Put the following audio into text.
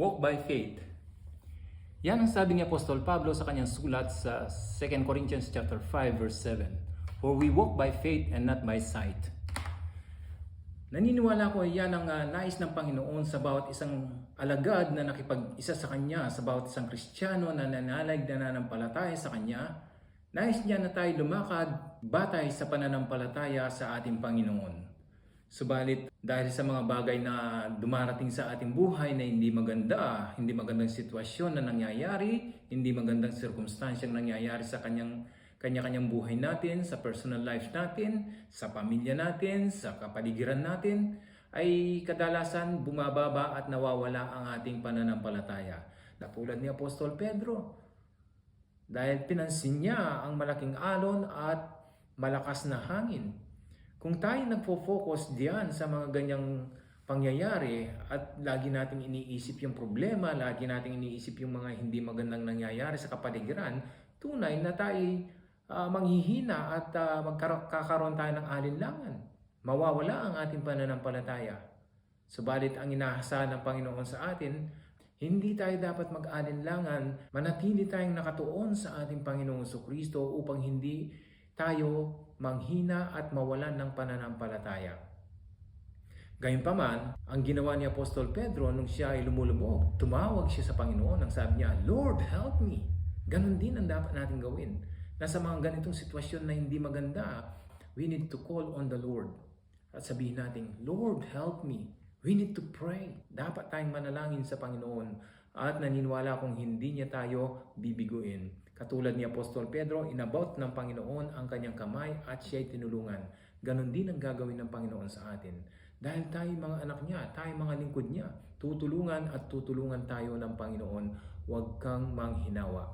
Walk by faith. Yan ang sabi ni Apostol Pablo sa kanyang sulat sa 2 Corinthians chapter 5 verse 7. For we walk by faith and not by sight. Naniniwala ko yan ang nais ng Panginoon sa bawat isang alagad na nakipag-isa sa Kanya, sa bawat isang Kristiyano na nanalig na nananampalataya sa Kanya. Nais niya na tayo lumakad batay sa pananampalataya sa ating Panginoon. Subalit dahil sa mga bagay na dumarating sa ating buhay na hindi maganda, hindi magandang sitwasyon na nangyayari, hindi magandang sirkumstansyang nangyayari sa kanya-kanyang buhay natin, sa personal life natin, sa pamilya natin, sa kapaligiran natin, ay kadalasan bumababa at nawawala ang ating pananampalataya. Katulad ni Apostol Pedro, dahil pinansin niya ang malaking alon at malakas na hangin. Kung tayo nagfo-focus diyan sa mga ganyang pangyayari at lagi nating iniisip yung problema, lagi nating iniisip yung mga hindi magandang nangyayari sa kapaligiran, tunay na tayo manghihina at magkakaroon tayo ng alinlangan. Mawawala ang ating pananampalataya. Subalit ang inaasahan ng Panginoon sa atin, hindi tayo dapat mag-alinlangan, manatili tayong nakatuon sa ating Panginoong Jesucristo upang hindi tayo manghina at mawalan ng pananampalataya. Gayunpaman, ang ginawa ni Apostol Pedro nung siya ay lumulubog, tumawag siya sa Panginoon, ang sabi niya, Lord, help me. Ganon din ang dapat natin gawin. Nasa mga ganitong sitwasyon na hindi maganda, we need to call on the Lord. At sabihin natin, Lord, help me. We need to pray. Dapat tayong manalangin sa Panginoon at naniniwala kung hindi niya tayo bibiguin. Katulad ni Apostol Pedro, inabot ng Panginoon ang kanyang kamay at siya'y tinulungan. Ganon din ang gagawin ng Panginoon sa atin. Dahil tayo mga anak niya, tayo mga lingkod niya, tutulungan at tutulungan tayo ng Panginoon. Huwag kang manghinawa.